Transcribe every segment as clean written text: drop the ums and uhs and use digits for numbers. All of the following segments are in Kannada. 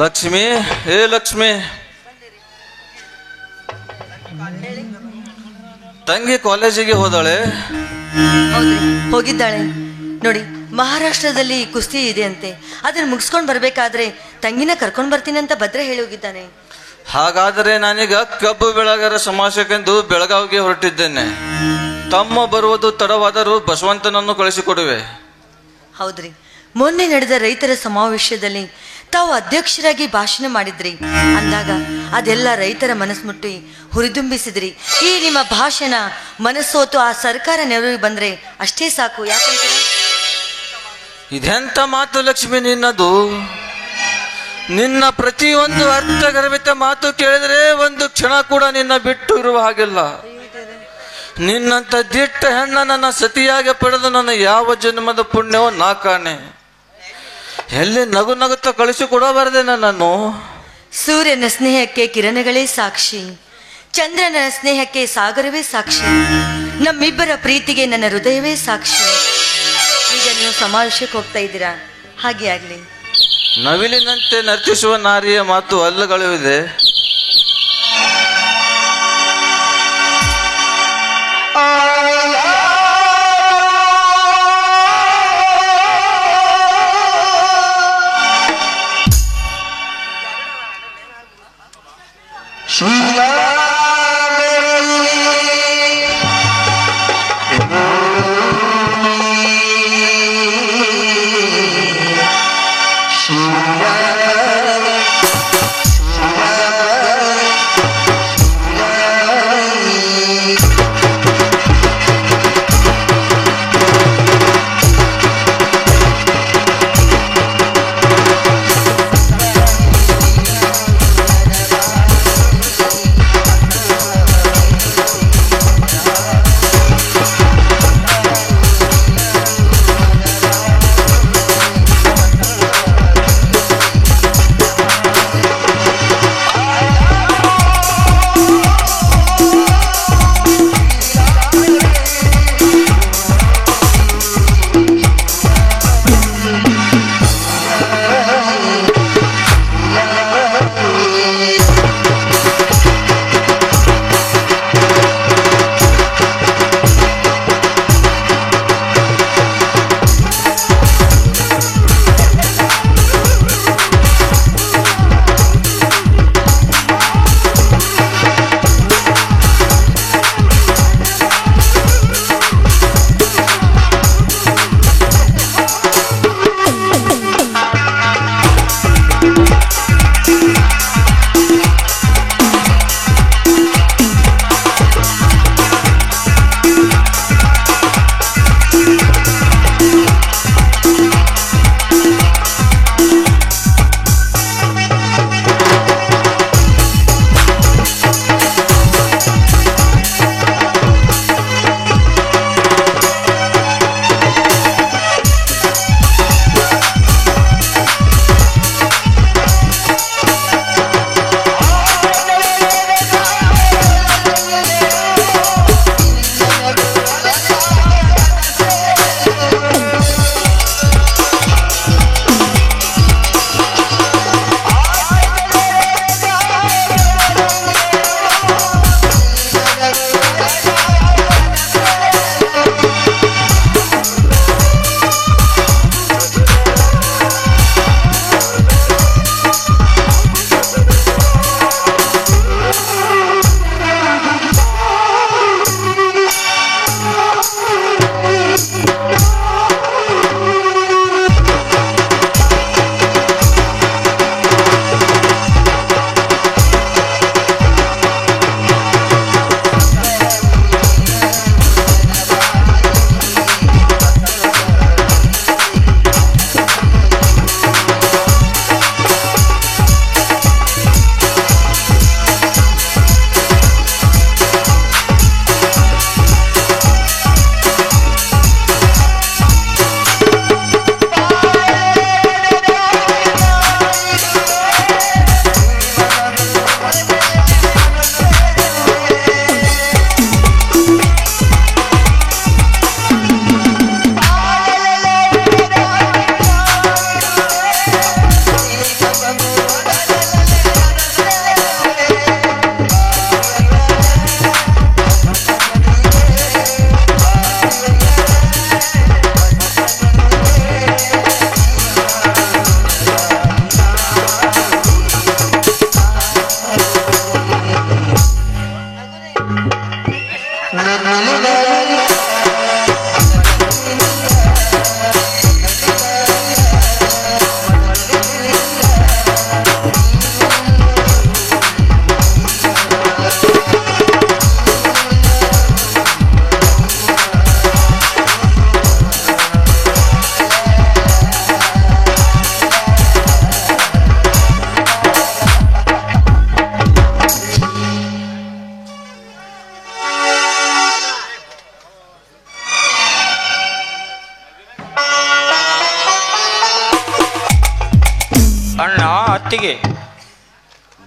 ಲಕ್ಷ್ಮಿ, ಏ ಲಕ್ಷ್ಮಿ, ತಂಗಿ ಕಾಲೇಜಿಗೆ ಹೋದಾಳೆ? ಹೌದ್ರಿ, ಹೋಗಿದ್ದಾಳೆ. ನೋಡಿ, ಮಹಾರಾಷ್ಟ್ರದಲ್ಲಿ ಕುಸ್ತಿ ಇದೆ ಅಂತೆ, ಅದನ್ನ ಮುಗಿಸ್ಕೊಂಡು ಬರ್ಬೇಕಾದ್ರೆ ತಂಗಿನ ಕರ್ಕೊಂಡು ಬರ್ತೀನಿ ಅಂತ ಭದ್ರೆ ಹೇಳಿ ಹೋಗಿದ್ದಾನೆ. ಹಾಗಾದರೆ ನಾನೀಗ ಕಬ್ಬು ಬೆಳೆಗಾರ ಸಮಾವೇಶಕ್ಕೆಂದು ಬೆಳಗಾವಿಗೆ ಹೊರಟಿದ್ದೇನೆ. ತಮ್ಮ ಬರುವುದು ತಡವಾದರೂ ಬಸವಂತನನ್ನು ಕಳಿಸಿಕೊಡುವೆ. ಹೌದ್ರಿ, ಮೊನ್ನೆ ನಡೆದ ರೈತರ ಸಮಾವೇಶದಲ್ಲಿ ತಾವು ಅಧ್ಯಕ್ಷರಾಗಿ ಭಾಷಣ ಮಾಡಿದ್ರಿ. ಅಂದಾಗ ಅದೆಲ್ಲ ರೈತರ ಮನಸ್ಸು ಮುಟ್ಟಿ ಹುರಿದುಂಬಿಸಿದ್ರಿ. ಈ ನಿಮ್ಮ ಭಾಷಣ ಮನಸ್ಸೋತು ಆ ಸರ್ಕಾರ ನೆರವಿಗೆ ಬಂದ್ರೆ ಅಷ್ಟೇ ಸಾಕು. ಯಾಕಂತೀರ? ಇದೆಂತ ಮಾತು ಲಕ್ಷ್ಮಿ ನಿನ್ನದು? ನಿನ್ನ ಪ್ರತಿಯೊಂದು ಅರ್ಥಗರ್ಭಿತ ಮಾತು ಕೇಳಿದ್ರೆ ಒಂದು ಕ್ಷಣ ಕೂಡ ನಿನ್ನ ಬಿಟ್ಟು ಇರುವ ಹಾಗಿಲ್ಲ. ನಿನ್ನಂತ ದಿಟ್ಟ ಹೆಣ್ಣ ನನ್ನ ಸತಿಯಾಗಿ ಪಡೆದು ನನ್ನ ಯಾವ ಜನ್ಮದ ಪುಣ್ಯವೋ ನಾ ಕಾಣೆ. ಎಲ್ಲಿ ನಗು ನಗುತ್ತಾ ಕಳಿಸಿಕೊಡಬಾರದೆ ನನ್ನನ್ನು? ಸೂರ್ಯನ ಸ್ನೇಹಕ್ಕೆ ಕಿರಣಗಳೇ ಸಾಕ್ಷಿ, ಚಂದ್ರನ ಸ್ನೇಹಕ್ಕೆ ಸಾಗರವೇ ಸಾಕ್ಷಿ, ನಮ್ಮಿಬ್ಬರ ಪ್ರೀತಿಗೆ ನನ್ನ ಹೃದಯವೇ ಸಾಕ್ಷಿ. ಈಗ ನೀವು ಸಮಾವೇಶಕ್ಕೆ ಹೋಗ್ತಾ ಇದ್ದೀರಾ, ಹಾಗೆ ಆಗ್ಲಿ. ನವಿಲಿನಂತೆ ನರ್ತಿಸುವ ನಾರಿಯ ಮಾತು ಅಲ್ಲಗಳಿದೆ.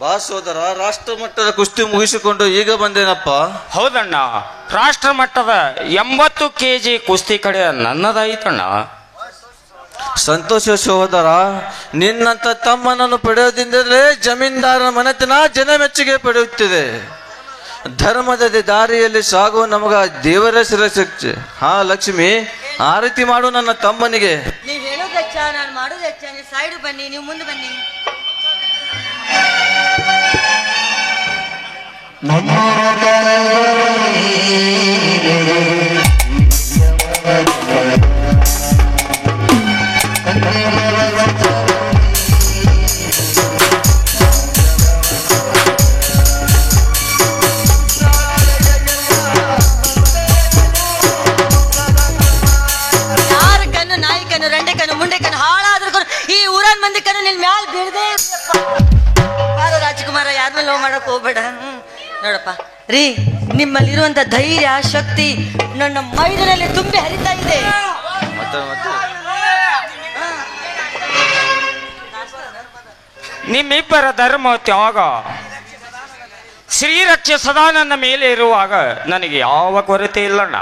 ಬಾ ಸೋದರ, ರಾಷ್ಟ್ರ ಮಟ್ಟದ ಕುಸ್ತಿ ಮುಗಿಸಿಕೊಂಡು ಈಗ ಬಂದೇನಪ್ಪ. ಹೌದಣ್ಣ, ರಾಷ್ಟ್ರ ಮಟ್ಟದ 80 kg ಕುಸ್ತಿ ಕಡೆ ನನ್ನದಾಯಿತಣ್ಣ. ಸಂತೋಷ ಸಹೋದರ, ನಿನ್ನಂತ ತಮ್ಮನನ್ನು ಪಡೆಯೋದಿಂದಲೇ ಜಮೀನ್ದಾರನ ಮನೆತನ ಜನ ಮೆಚ್ಚುಗೆ ಪಡೆಯುತ್ತಿದೆ. ಧರ್ಮದ ದಾರಿಯಲ್ಲಿ ಸಾಗುವ ನಮಗ ದೇವರ ಶಿರಶಕ್ತಿ. ಹಾ ಲಕ್ಷ್ಮಿ, ಆ ರೀತಿ ಮಾಡು ನನ್ನ ತಮ್ಮನಿಗೆ. ನೀವು ಹೇಳೋದು ಹೆಚ್ಚ, ನಾನು ಮಾಡೋದು ಹೆಚ್ಚ. ನೀವು ಸೈಡ್ ಬನ್ನಿ, ನೀವು ಮುಂದೆ ಬನ್ನಿ. ನಾಯಿ ಕಣ್ಣು, ರಂಡೆ ಕಣ್ಣು, ಮುಂಡೆ ಕಣ್ಣು, ಹಾಳಾದ್ರೂ ಕಣ್ಣು, ಈ ಊರನ್ ಮಂದಿ ಕಣ್ಣು ನಿನ್ ಮ್ಯಾಲ ಬೀಳದೆ. ರಾಜಕುಮಾರ, ಯಾರ ಮೇಲೆ ಲವ್ ಮಾಡಕ್ ಹೋಗ್ಬೇಡ. ನೋಡಪ್ಪ ರೀ, ನಿಮ್ಮಲ್ಲಿರುವಂತ ಧೈರ್ಯ ಶಕ್ತಿ ನನ್ನ ಮೈದಾನಲ್ಲಿ ತುಂಬಿ ಹರಿತಾ ಇದೆ. ನಿಮ್ಮಿಬ್ಬರ ಧರ್ಮ ತ್ಯಾಗ ಶ್ರೀರಕ್ಷೆ ಸದಾ ನನ್ನ ಮೇಲೆ ಇರುವಾಗ ನನಗೆ ಯಾವ ಕೊರತೆ ಇಲ್ಲಣ್ಣ.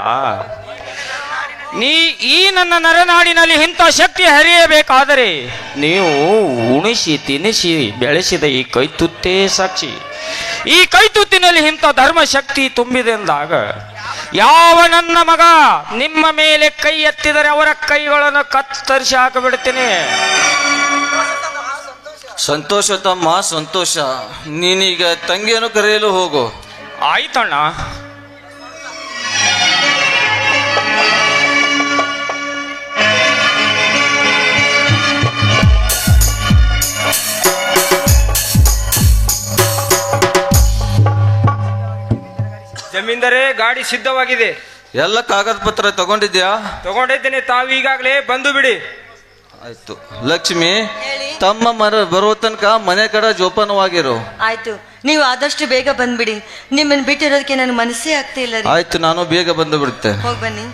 ಈ ನನ್ನ ನರನಾಡಿನಲ್ಲಿ ಇಂಥ ಶಕ್ತಿ ಹರಿಯಬೇಕಾದರೆ ನೀವು ಉಣಿಸಿ ತಿನಿಸಿ ಬೆಳೆಸಿದ ಈ ಕೈತುತ್ತೇ ಸಾಕ್ಷಿ. ಈ ಕೈತುತ್ತಿನಲ್ಲಿ ಇಂಥ ಧರ್ಮ ಶಕ್ತಿ ತುಂಬಿದೆ ಎಂದಾಗ ಯಾವ ನನ್ನ ಮಗ ನಿಮ್ಮ ಮೇಲೆ ಕೈ ಎತ್ತಿದರೆ ಅವರ ಕೈಗಳನ್ನು ಕತ್ತರಿಸಿ ಹಾಕಿಬಿಡ್ತೇನೆ. ಸಂತೋಷ ತಮ್ಮ, ಸಂತೋಷ. ನೀನೀಗ ತಂಗಿಯನ್ನು ಕರೆಯಲು ಹೋಗು. ಆಯ್ತಣ್ಣ. ಜಮೀನ್ದಾರೆ, ಗಾಡಿ ಸಿದ್ಧವಾಗಿದೆ. ಎಲ್ಲ ಕಾಗದ ಪತ್ರ ತಗೊಂಡಿದ್ಯಾ? ತಗೊಂಡಿದ್ದೇನೆ. ತಾವು ಈಗಾಗಲೇ ಬಂದು ಬಿಡಿ. ಆಯ್ತು ಲಕ್ಷ್ಮಿ, ತಮ್ಮ ಬರುವ ತನಕ ಮನೆ ಕಡೆ ಜೋಪಾನವಾಗಿರು. ಆಯ್ತು, ನೀವು ಆದಷ್ಟು ಬೇಗ ಬಂದ್ಬಿಡಿ. ನಿಮ್ಮನ್ನು ಬಿಟ್ಟಿರೋದಕ್ಕೆ ನನ್ನ ಮನಸ್ಸೇ ಆಗ್ತಾ ಇಲ್ಲ ರೀ. ಆಯ್ತು, ನಾನು ಬೇಗ ಬಂದು ಬಿಡ್ತೇನೆ. ಹೋಗಿ ಬನ್ನಿ.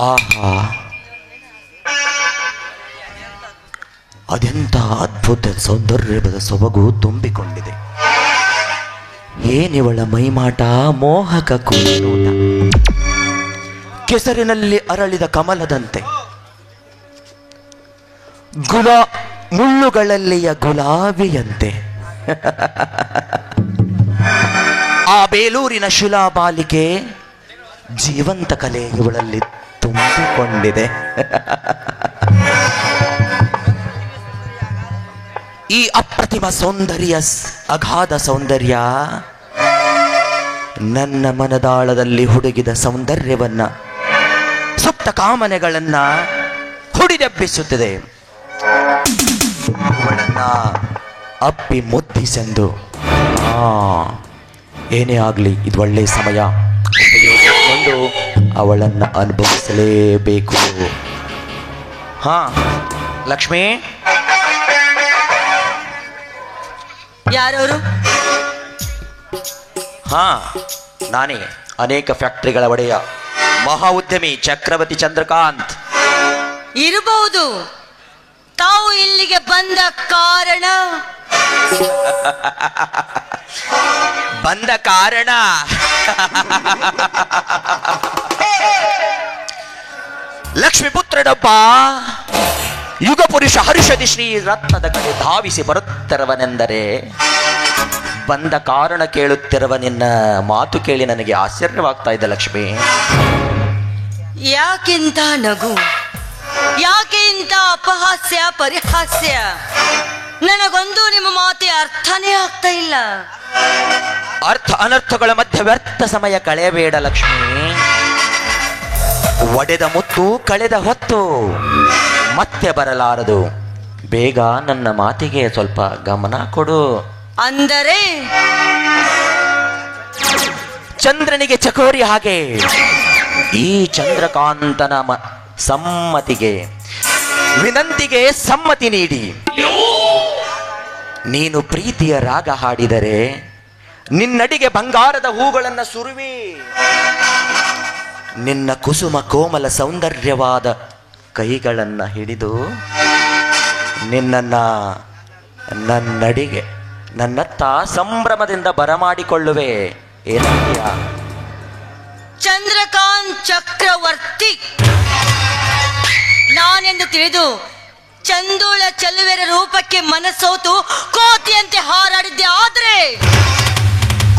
ಆಹಾ, ಅದೆಂಥ ಅದ್ಭುತ ಸೌಂದರ್ಯದ ಸೊಬಗು ತುಂಬಿಕೊಂಡಿದೆ. ಏನಿವಳ ಮೈಮಾಟ, ಮೋಹಕ ಕೂಟ, ಕೆಸರಿನಲ್ಲಿ ಅರಳಿದ ಕಮಲದಂತೆ, ಮುಳ್ಳುಗಳಲ್ಲಿಯ ಗುಲಾಬಿಯಂತೆ. ಆ ಬೇಲೂರಿನ ಶಿಲಾಬಾಲಿಕೆ ಜೀವಂತ ಕಲೆ ಇವಳಲ್ಲಿ ತುಂಬಿಕೊಂಡಿದೆ. ಈ ಅಪ್ರತಿಮ ಸೌಂದರ್ಯ, ಅಗಾಧ ಸೌಂದರ್ಯ ನನ್ನ ಮನದಾಳದಲ್ಲಿ ಹುಡುಗಿದ ಸೌಂದರ್ಯವನ್ನ, ಸುಪ್ತ ಕಾಮನೆಗಳನ್ನ ಹುಡಿದೆಬ್ಬಿಸುತ್ತದೆ. ಇವಳನ್ನ ಅಪ್ಪಿ ಮುದ್ದಿಸೆಂದು, ಏನೇ ಆಗ್ಲಿ ಇದು ಒಳ್ಳೆಯ ಸಮಯ. ಅವಳನ್ನು ಅನುಭವಿಸಲೇಬೇಕು. ಹಾ ಲಕ್ಷ್ಮಿ, ಯಾರವರು? ಹಾ ನಾನೇ, ಅನೇಕ ಫ್ಯಾಕ್ಟರಿಗಳ ಒಡೆಯ ಮಹಾ ಉದ್ಯಮಿ ಚಕ್ರವರ್ತಿ ಚಂದ್ರಕಾಂತ್. ಇರಬಹುದು. ತಾವು ಇಲ್ಲಿಗೆ ಬಂದ ಕಾರಣ? ಬಂದ ಕಾರಣ ಲಕ್ಷ್ಮೀ ಪುತ್ರನೊಬ್ಬ ಯುಗ ಪುರುಷ ಹರ್ಷದಿ ಶ್ರೀ ರತ್ನದ ಕಡೆ ಧಾವಿಸಿ ಬರುತ್ತಿರುವನೆಂದರೆ ಬಂದ ಕಾರಣ ಕೇಳುತ್ತಿರುವ ನಿನ್ನ ಮಾತು ಕೇಳಿ ನನಗೆ ಆಶ್ಚರ್ಯವಾಗ್ತಾ ಇದೆ ಲಕ್ಷ್ಮಿ. ಯಾಕೆಂತ ನಗು, ಯಾಕೆ ಇಂಥ ಅಪಹಾಸ್ಯ ಪರಿಹಾಸ್ಯ? ನನಗೊಂದು ನಿಮ್ಮ ಮಾತೆ ಅರ್ಥನೇ ಆಗ್ತಾ ಇಲ್ಲ. ಅರ್ಥ ಅನರ್ಥಗಳ ಮಧ್ಯೆ ವ್ಯರ್ಥ ಸಮಯ ಕಳೆಯಬೇಡ ಲಕ್ಷ್ಮಿ. ಒಡೆದ ಮುತ್ತು ಕಳೆದ ಹೊತ್ತು ಮತ್ತೆ ಬರಲಾರದು. ಬೇಗ ನನ್ನ ಮಾತಿಗೆ ಸ್ವಲ್ಪ ಗಮನ ಕೊಡು. ಅಂದರೆ ಚಂದ್ರನಿಗೆ ಚಕೋರಿ ಹಾಗೆ ಈ ಚಂದ್ರಕಾಂತನ ಸಮ್ಮತಿಗೆ ವಿನಂತಿಗೆ ಸಮ್ಮತಿ ನೀಡಿ ನೀನು ಪ್ರೀತಿಯ ರಾಗ ಹಾಡಿದರೆ ನಿನ್ನಡಿಗೆ ಬಂಗಾರದ ಹೂಗಳನ್ನು ಸುರುವಿ ನಿನ್ನ ಕುಸುಮ ಕೋಮಲ ಸೌಂದರ್ಯವಾದ ಕೈಗಳನ್ನು ಹಿಡಿದು ನಿನ್ನನ್ನ ನನ್ನಡಿಗೆ ನನ್ನತ್ತ ಸಂಭ್ರಮದಿಂದ ಬರಮಾಡಿಕೊಳ್ಳುವೆ. ಏನಂತೀಯ? ಚಂದ್ರಕಾಂತ್ ಚಕ್ರವರ್ತಿ ನಾನೆಂದು ತಿಳಿದು ಚಂದುಳ ಚೆಲುವೆರ ರೂಪಕ್ಕೆ ಮನಸ್ಸೋತು ಕೋತಿಯಂತೆ ಹಾರಾಡಿದ್ದೆ. ಆದ್ರೆ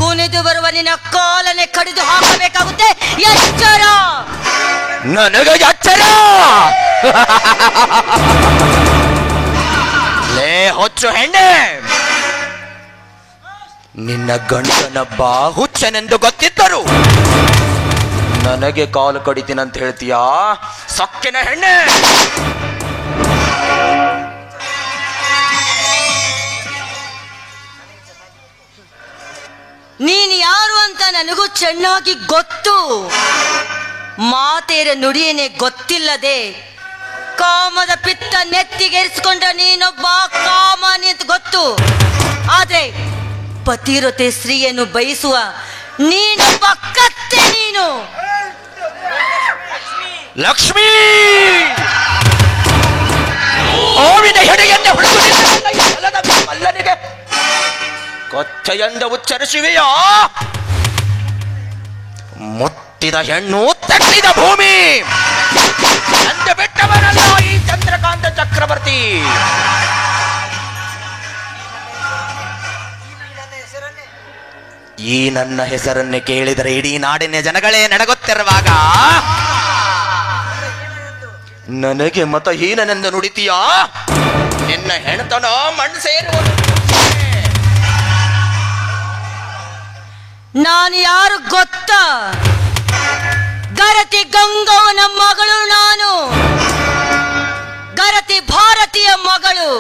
ಕುಣಿದು ಬರುವ ನಿನ್ನ ಕಾಲನೆ ಕಡಿದು ಹಾಕಬೇಕಾಗುತ್ತೆ. ಎಚ್ಚರ! ನನಗೆ ಎಚ್ಚರ! ಲೇ ಹೊಚ್ಚು ಹೆಣ್ಣೆ, ನಿನ್ನ ಗಂಡನೊಬ್ಬ ಹುಚ್ಚನೆಂದು ಗೊತ್ತಿದ್ದರು ನನಗೆ ಕಾಲು ಕಡಿತೀನಂತ ಹೇಳ್ತೀಯಾ? ಸೊಕ್ಕಿನ ಹೆಣ್ಣೆ, ನೀನು ಯಾರು ಅಂತ ನನಗೂ ಚೆನ್ನಾಗಿ ಗೊತ್ತು. ಮಾತೇರ ನುಡಿಯೇನೆ ಗೊತ್ತಿಲ್ಲದೆ ಕಾಮದ ಪಿತ್ತ ನೆತ್ತಿಗೇರಿಸಿಕೊಂಡ ನೀನೊಬ್ಬ ಕಾಮಾನಿ ಅಂತ ಗೊತ್ತು. ಆದ್ರೆ ಪತಿರತೆ ಸ್ತ್ರೀಯನ್ನು ಬಯಸುವ ನೀನೊಬ್ಬ ಕತ್ತೆ. ನೀನು ಲಕ್ಷ್ಮೀ ಓವಿನ ಹೆಡೆಯನ್ನೇ ಮಲ್ಲನಿಗೆ ಕೊಚ್ಚೆಯೆಂದು ಉಚ್ಚರಿಸುವೆಯಾ? ಮುತ್ತಿದ ಹೆಣ್ಣು ತಟ್ಟಿದ ಭೂಮಿ ಎಂದು ಬಿಟ್ಟವನಲ್ಲ ಈ ಚಂದ್ರಕಾಂತ ಚಕ್ರವರ್ತಿ. ಈ ನನ್ನ ಹೆಸರನ್ನೇ ಕೇಳಿದರೆ ಇಡೀ ನಾಡಿನ ಜನಗಳೇ ನಡಗುತ್ತಿರುವಾಗ ನನಗೆ ಮತಹೀನನೆಂದು ನುಡಿತೀಯಾ? ನಿನ್ನ ಹೆಣ್ತನ ಮಣ್ಣು ಸೇರುವುದು. ನಾನು ಯಾರು ಗೊತ್ತಾ? ಗರತಿ ಗಂಗವ್ವನ ಮಗಳು ನಾನು. ಗರತಿ ಭಾರತೀಯ ಮಗಳು.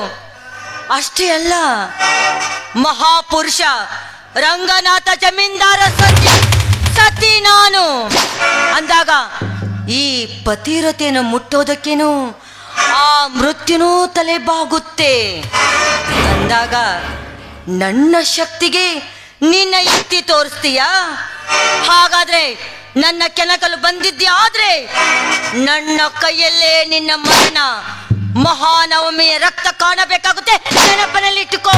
ಅಷ್ಟೇ ಅಲ್ಲ, ಮಹಾಪುರುಷ ರಂಗನಾಥ ಜಮೀನ್ದಾರ ಸತಿ ನಾನು. ಅಂದಾಗ ಈ ಪತಿರತೆಯನ್ನು ಮುಟ್ಟೋದಕ್ಕೇನು ಆ ಮೃತ್ಯುನೂ ತಲೆ ಬಾಗುತ್ತೆ. ಅಂದಾಗ ನನ್ನ ಶಕ್ತಿಗೆ ನಿನ್ನ ಯುಕ್ತಿ ತೋರಿಸ್ತೀಯಾ? ಹಾಗಾದ್ರೆ ನನ್ನ ಕೆಣಕಲು ಬಂದಿದ್ಯಾದ್ರೆ ನನ್ನ ಕೈಯಲ್ಲೇ ನಿನ್ನ ಮರಣ ಮಹಾನವಮಿಯ ರಕ್ತ ಕಾಣಬೇಕಾಗುತ್ತೆ. ನೆನಪಿನಲ್ಲಿಟ್ಟುಕೋ.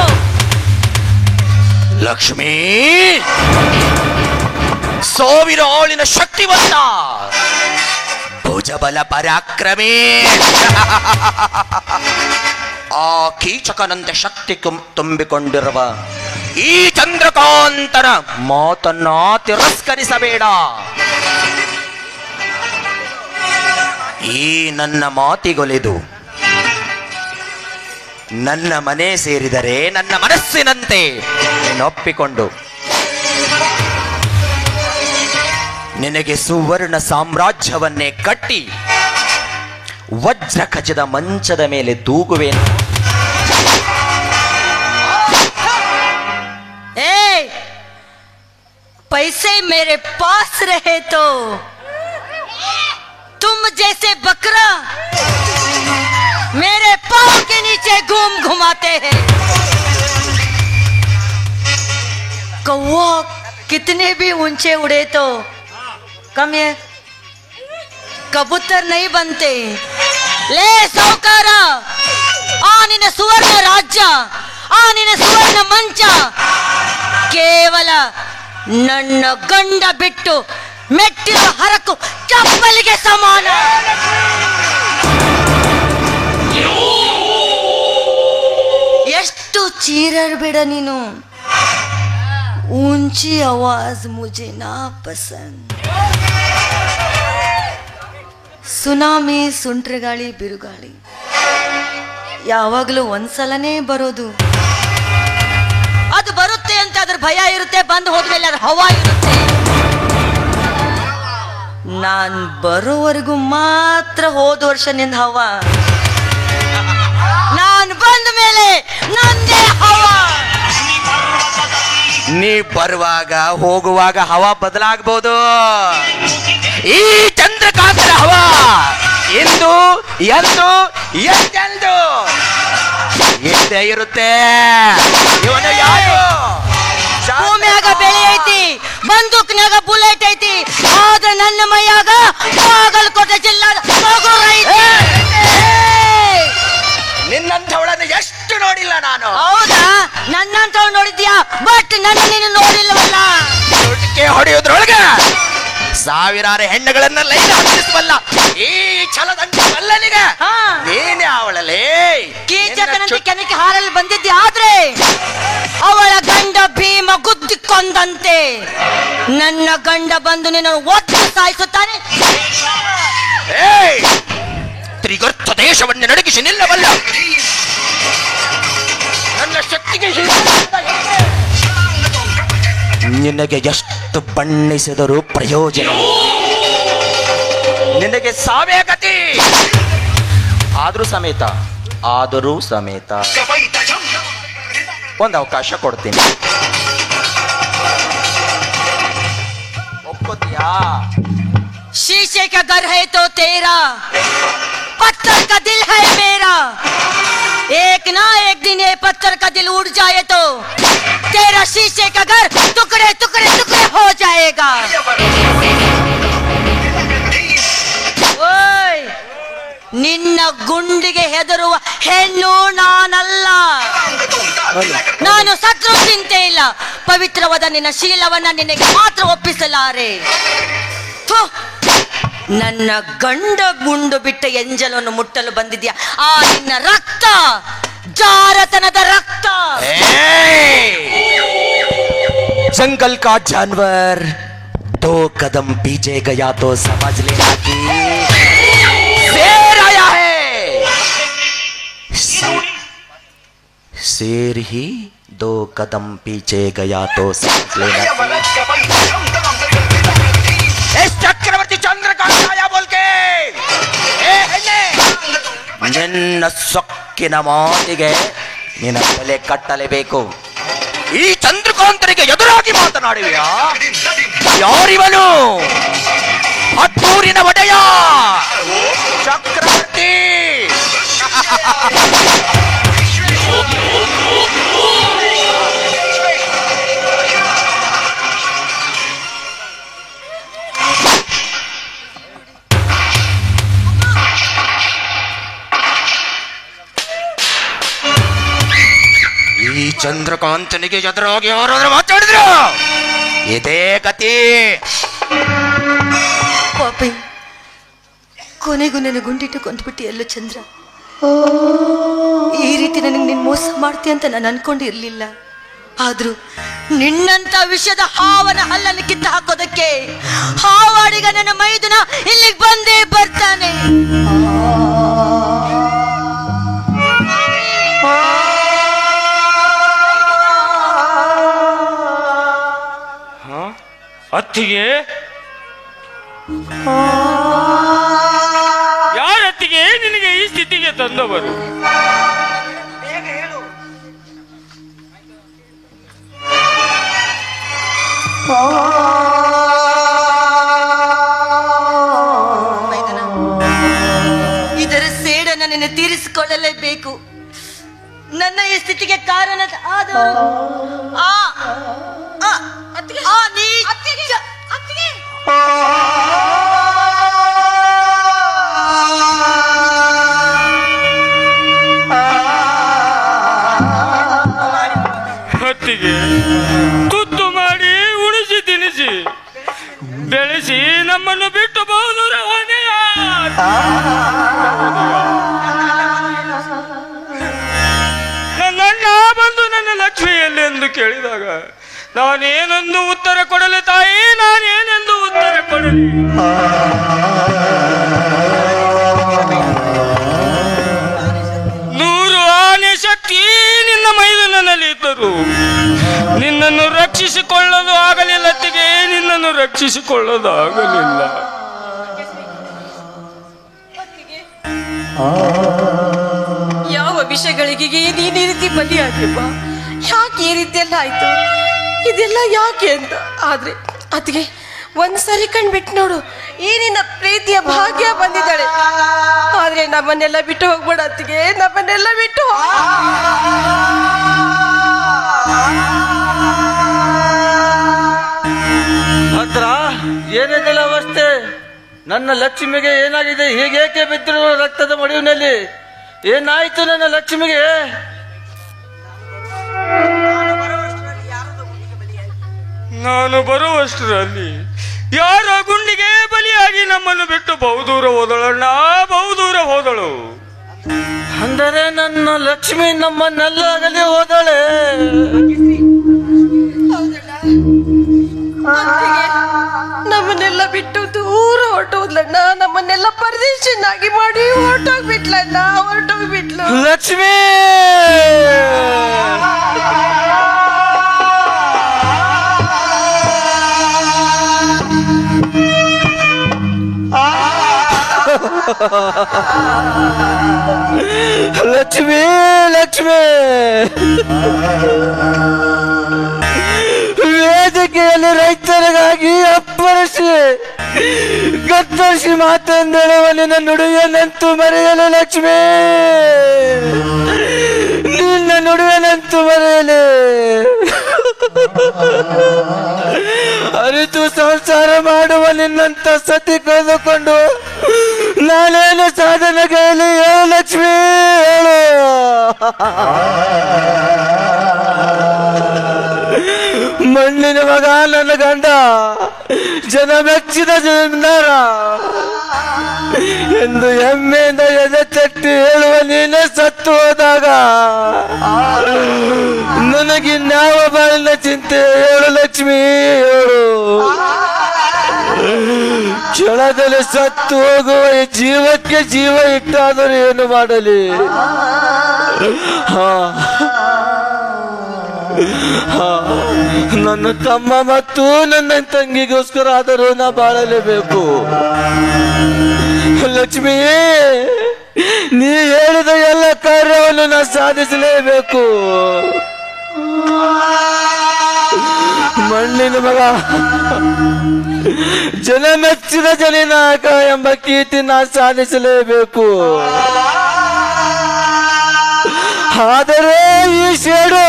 ಲಕ್ಷ್ಮೀ ಸಾವಿರ ಆಳಿನ ಶಕ್ತಿವಂತ ಭುಜಬಲ ಪರಾಕ್ರಮೇ ಆ ಕೀಚಕನಂತೆ ಶಕ್ತಿ ತುಂಬಿಕೊಂಡಿರುವ ಈ ಚಂದ್ರಕಾಂತನ ಮಾತನ್ನ ತಿರಸ್ಕರಿಸಬೇಡ. ಈ ನನ್ನ ಮಾತಿಗೊಲಿದು ನನ್ನ ಮನೆ ಸೇರಿದರೆ ನನ್ನ ಮನಸ್ಸಿನಂತೆ ಒಪ್ಪಿಕೊಂಡು ನಿನಗೆ ಸುವರ್ಣ ಸಾಮ್ರಾಜ್ಯವನ್ನೇ ಕಟ್ಟಿ ವಜ್ರ ಖಚಿತ ಮಂಚದ ಮೇಲೆ ತೂಗುವೇನು. पैसे मेरे पास रहे तो आते हैं। कौवा कितने भी ऊंचे उड़े तो कम है, कबूतर नहीं बनते। ले सौकार निನ್ನ ಸುವರ್ಣ ರಾಜ್ಯ, ನಿನ್ನ ಸುವರ್ಣ ಮಂಚ ಕೇವಲ ನನ್ನ ಗಂಡ ಬಿಟ್ಟು ಮೆಟ್ಟಿರೋ ಹರಕು ಚಪ್ಪಲಿಗೆ ಸಮಾನ. ಎಷ್ಟು ಚೀರಬೇಡ ನೀನು. ऊंची आवाज मुझे ना पसंद. ಸುನಾಮಿ, ಸುಂಟ್ರಗಾಳಿ, ಬಿರುಗಾಳಿ ಯಾವಾಗಲೂ ಒಂದ್ಸಲನೇ ಬರೋದು. ಅದು ಬರುತ್ತೆ ಅಂತ ಅದ್ರ ಭಯ ಇರುತ್ತೆ, ಬಂದು ಹೋದ್ಮೇಲೆ ಅದ್ರ ಹವಾ ಇರುತ್ತೆ. ನಾನ್ ಬರೋವರೆಗೂ ಮಾತ್ರ ಹೋದ ವರ್ಷ ನಿಂದ ಹವಾ, ನಾನ್ ಬಂದ ಮೇಲೆ ನಂದೇ ಹವಾ. ನೀ ಬರುವಾಗ ಹೋಗುವಾಗ ಹವಾ ಬದಲಾಗಬಹುದು. ಈ ಚಂದ್ರಕಾಂತರ ಹವಾ ಇಂದು ಎಂದು ಎಂದೆಂದು ಇದ್ದೇ ಇರುತ್ತೆ. ಇವನು ಯಾರು? ಭೂಮಿಯಾಗ ಬೆಳೆ ಐತಿ, ಬಂದೂಕ್ನ್ಯಾಗ ಬುಲೆಟ್ ಐತಿ, ಆದ್ರೆ ನನ್ನ ಮೈಯಾಗ ಬಾಗಲಕೋಟೆ ಜಿಲ್ಲಾದ ಮಗುರ್ ಐತಿ. ನಿನ್ನಂಥವಳನ್ನು ಎಷ್ಟು ನೋಡಿಲ್ಲ ನಾನು. ಹೌದಾ? ನನ್ನಂತವ್ ನೋಡಿದ್ಯಾ, ಬಟ್ ನನ್ನ ನೀನು ನೋಡಿಲ್ಲವಲ್ಲ. ಸುಟಿಕೆ ಹೊಡೆಯೋದ್ರೊಳಗ ಸಾವಿರಾರು ಹೆಣ್ಣುಗಳನ್ನ ಲೈನ್ ಹತ್ತಿಸಬಲ್ಲ ಈ ಛಲದಂತ ಮಲ್ಲನಿಗೆ ನೀನೇ ಅವಳಲ್ಲಿ ಕೀಚಕನಂತೆ ಕೆನಕ್ಕೆ ಹಾರಲು ಬಂದಿದ್ದೆ, ಆದ್ರೆ ಅವಳ ಗಂಡ ಭೀಮ ಗುದ್ದಿಕೊಂದಂತೆ ನನ್ನ ಗಂಡ ಬಂದು ನಿನ್ನನ್ನು ಒತ್ತು ಸಾಯಿಸುತ್ತಾನೆ. ತ್ರಿಗರ್ತ ದೇಶವನ್ನು ನಡಗಿಸಿ ನಿಲ್ಲಬಲ್ಲ ನನ್ನ ಶಕ್ತಿಗೆ ನಿನಗೆ ಎಷ್ಟು ಬಣ್ಣಿಸಿದರೂ ಪ್ರಯೋಜನ, ನಿನಗೆ ಸಾವೇ ಗತಿ. ಆದರೂ ಸಮೇತ ಒಂದು ಅವಕಾಶ ಕೊಡ್ತೀನಿ, ಒಪ್ಕೋತೀಯಾ? शीशे का घर है तो तेरा, पत्थर का दिल है मेरा. एक ना एक दिन ये पत्थर का दिल उड़ जाए तो तेरा शीशे का घर टुकड़े टुकड़े टुकड़े हो जाएगा. ओए, ನಿನ್ನ ಗುಂಡಿಗೆ ಹೆದರುವ ಹೆಣ್ಣು ನಾನಲ್ಲ. ನಾನು ಸತ್ರು ಚಿಂತೆ ಇಲ್ಲ, ಪವಿತ್ರವಾದ ನಿನ್ನ ಶೀಲವನ್ನ ನಿನಗೆ ಮಾತ್ರ ಒಪ್ಪಿಸಲಾರೆ. ನನ್ನ ಗಂಡ ಗುಂಡು ಬಿಟ್ಟ ಎಂಜಲನ್ನು ಮುಟ್ಟಲು ಬಂದಿದ್ಯಾ? ಆ ನಿನ್ನ ರಕ್ತ ಜಾರತನದ ರಕ್ತ. जंगल का जानवर 2 कदम पीछे गया तो समझ लेना कि शेर आया है. शेर ही 2 कदम पीछे गया तो समझ लेना. ಚಕ್ರವರ್ತಿ ಚಂದ್ರಕಾಂತ ಆಯಾ ಬೋಲ್ಕೆ ನಿನ್ನ ಸೊಕ್ಕಿನ ಮಾತಿಗೆ ನಿನ್ನ ಬೆಲೆ ಕಟ್ಟಲೇಬೇಕು. ಈ ಚಂದ್ರಕಾಂತನಿಗೆ ಎದುರಾಗಿ ಮಾತನಾಡುವಿಯಾ? ಯಾರಿವನು? ಹತ್ತೂರಿನ ಒಡೆಯ ಚಕ್ರವರ್ತಿ. ಈ ಚಂದ್ರಕಾಂತನಿಗೆ ಎದುರಾಗಿ ಯಾರಾದ್ರೂ ಮಾತಾಡಿದ್ರು ಇದೇ ಗತಿ. ಪಾಪಿ, ಕೊನೆಗೂ ನನ್ನ ಗುಂಡಿಟ್ಟು ಕೊಂದ್ಬಿಟ್ಟಿ ಅಲ್ಲೋ ಚಂದ್ರ. ಈ ರೀತಿ ನನಗೆ ನೀನು ಮೋಸ ಮಾಡ್ತೀಯ ಅಂತ ನಾನು ಅನ್ಕೊಂಡಿರ್ಲಿಲ್ಲ. ಆದ್ರೂ ನಿನ್ನಂತ ವಿಷಯದ ಹಾವನ ಹಲ್ಲನ್ನು ಕಿತ್ತು ಹಾಕೋದಕ್ಕೆ ಹಾವಾಡಿಗ ನನ್ನ ಮೈದುನ ಇಲ್ಲಿಗೆ ಬಂದೇ ಬರ್ತಾನೆ. ಅತ್ತಿಗೆ, ಯಾರತ್ತಿಗೆ ನಿನಗೆ ಈ ಸ್ಥಿತಿಗೆ ತಂದವರು? ಇದರ ಸೇಡನ್ನು ನಿನ್ನ ತೀರಿಸಿಕೊಳ್ಳಲೇಬೇಕು. ನನ್ನ ಈ ಸ್ಥಿತಿಗೆ ಕಾರಣ ಆದವರು ಹೊತ್ತಿಗೆ ತುತ್ತು ಮಾಡಿ ಉಣಿಸಿ ತಿನಿಸಿ ಬೆಳೆಸಿ ನಮ್ಮನ್ನು ಬಿಟ್ಟು ಬಹುದು ನನ್ನ ಬಂದು ನನ್ನ ಲಕ್ಷ್ಮಿಯಲ್ಲಿ ಎಂದು ಕೇಳಿದಾಗ ನಾನೇನೆಂದು ಉತ್ತರ ಕೊಡಲಿ ತಾಯಿ, ನಾನೇನೆಂದು ಉತ್ತರ ಕೊಡಲಿ? ನೂರು ಆನೆ ಶಕ್ತಿ ನಿನ್ನ ಮೈದುನಲ್ಲಿ ಇದ್ದರು ನಿನ್ನನ್ನು ರಕ್ಷಿಸಿಕೊಳ್ಳಲು ಆಗಲಿಲ್ಲ. ಅತ್ತಿಗೆ, ನಿನ್ನನ್ನು ರಕ್ಷಿಸಿಕೊಳ್ಳಲು ಆಗಲಿಲ್ಲ. ಯಾವ ವಿಷಯಗಳಿಗೆ ನೀನು ಈ ರೀತಿ ಬಲಿಯಾಗಿಪ್ಪ? ಯಾಕೆ ಈ ರೀತಿ ಎಲ್ಲ ಆಯ್ತು? ಇದೆಲ್ಲ ಯಾಕೆ ಅಂತ. ಆದ್ರೆ ಅತ್ತಿಗೆ ಒಂದ್ಸರಿ ಕಣ್ಬಿಟ್ಟು ನೋಡು, ಈ ನಿನ್ನ ಪ್ರೀತಿಯ ಭಾಗ್ಯ ಬಂದಿದ್ದಾಳೆ. ಆದ್ರೆ ನಮ್ಮನ್ನೆಲ್ಲ ಬಿಟ್ಟು ಹೋಗ್ಬೇಡ ಅತ್ತಿಗೆ, ನಮ್ಮನ್ನೆಲ್ಲ ಬಿಟ್ಟು ಭದ್ರ, ಏನಿದೆಲ್ಲ ಅವಸ್ಥೆ? ನನ್ನ ಲಕ್ಷ್ಮಿಗೆ ಏನಾಗಿದೆ? ಹೀಗೇಕೆ ಬಿದ್ದಿರುವ ರಕ್ತದ ಮಡುವಿನಲ್ಲಿ? ಏನಾಯ್ತು ನನ್ನ ಲಕ್ಷ್ಮಿಗೆ? ನಾನು ಬರುವಷ್ಟರಲ್ಲಿ ಯಾರ ಗುಂಡಿಗೆ ಬಲಿಯಾಗಿ ನಮ್ಮನ್ನು ಬಿಟ್ಟು ಬಹುದೂರ ಹೋದಳಣ್ಣ, ಬಹುದೂರ ಹೋದಳು. ಅಂದರೆ ನನ್ನ ಲಕ್ಷ್ಮಿ ನಮ್ಮನ್ನೆಲ್ಲಾಗಲಿ ಹೋದಳೆ. ನಮ್ಮನ್ನೆಲ್ಲ ಬಿಟ್ಟು ದೂರ ಹೊರಟೋದ್ಲಣ್ಣ. ನಮ್ಮನ್ನೆಲ್ಲ ಪರದೇಶನಾಗಿ ಮಾಡಿ ಹೊರಟೋಗ್ಬಿಟ್ಲಣ್ಣ, ಹೊರಟೋಗ್ಬಿಟ್ಲು. ಲಕ್ಷ್ಮಿ ಲಕ್ಷ್ಮಿ ಲಕ್ಷ್ಮಿ ವೇದಿಕೆಯಲ್ಲಿ ರೈತರಿಗಾಗಿ ಅಪ್ಪರಿಸಿ ಗದ್ದರಿಸಿ ಮಾತಂದೇಳುವ ನಿನ್ನ ನುಡಿಯನ್ನಂತೂ ಮರೆಯಲು ಲಕ್ಷ್ಮಿ, ನಿನ್ನ ನುಡಿಯನ್ನಂತೂ ಮರೆಯಲಿ. ಅರಿತು ಸಂಸಾರ ಮಾಡುವ ನಿನ್ನಂತ ಸತಿ ಕಳೆದುಕೊಂಡು ನಾನೇನು ಸಾಧನೆಗೆಯಲ್ಲಿ ಹೇಳು ಲಕ್ಷ್ಮಿ, ಹೇಳು. ಮಣ್ಣಿನ ಮಗ ನನ್ನ ಗಂಡ, ಜನ ಮೆಚ್ಚಿದ ಜಮೀನ್ದಾರ ಎಂದು ಹೆಮ್ಮೆಯಿಂದ ಎದೆ ತಟ್ಟಿ ಹೇಳುವ ನೀನೇ ಸತ್ತು ಹೋದಾಗ ನನಗಿನ್ಯಾವ ಬಾಳಿನ ಚಿಂತೆ? ಹೇಳು ಲಕ್ಷ್ಮಿ, ಹೇಳು. ಕೆಳದಲ್ಲಿ ಸತ್ತು ಹೋಗುವ ಈ ಜೀವಕ್ಕೆ ಜೀವ ಇಟ್ಟಾದರೂ ಏನು ಮಾಡಲಿ? ನನ್ನ ತಮ್ಮ ಮತ್ತು ನನ್ನ ತಂಗಿಗೋಸ್ಕರ ಆದರೂ ನಾ ಬಾಳಲೇಬೇಕು. ಲಕ್ಷ್ಮಿ, ನೀ ಹೇಳಿದ ಎಲ್ಲ ಕಾರ್ಯವನ್ನು ನಾ ಸಾಧಿಸಲೇಬೇಕು. ಮಣ್ಣಿನ ಮಗ, ಜನ ಮೆಚ್ಚಿದ ಜನನಾಯಕ ಎಂಬ ಕೀರ್ತಿ ನಾ ಸಾಧಿಸಲೇಬೇಕು. ಆದರೆ ಈ ಶೇಡು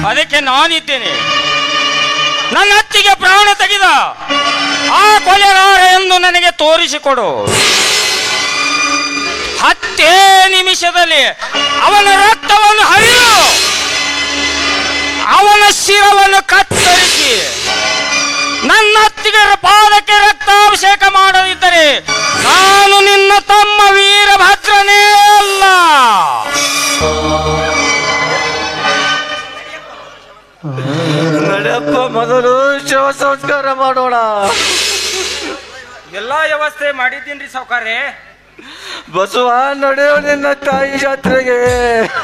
ಅದಕ್ಕೆ ನಾನಿದ್ದೇನೆ. ನನ್ನ ಅತ್ತಿಗೆ ಪ್ರಾಣ ತೆಗೆದ ಆ ಕೊಲೆಗಾರ ಎಂದು ನನಗೆ ತೋರಿಸಿಕೊಡು. 10 ನಿಮಿಷದಲ್ಲಿ ಅವನ ರಕ್ತವನ್ನು ಹರಿದು ಅವನ ಶಿರವನ್ನು ಕತ್ತರಿಸಿ ನನ್ನ ಅತ್ತಿಗೆ ಪಾದಕ್ಕೆ ರಕ್ತಾಭಿಷೇಕ ಮಾಡದಿದ್ದರೆ ನಾನು ನಿನ್ನ ತಮ್ಮ ವೀರಭದ್ರನೇ ಅಲ್ಲ. ನಡೆಯಪ್ಪ, ಮೊದಲು ಶವ ಸಂಸ್ಕಾರ ಮಾಡೋಣ. ಎಲ್ಲಾ ವ್ಯವಸ್ಥೆ ಮಾಡಿದ್ದೀನ್ರಿ ಸಾವ್ಕಾರ್ರೆ. ಬಸವ, ನಡೆಯೋ ನಿನ್ನ ತಾಯಿ ಜಾತ್ರೆಗೆ.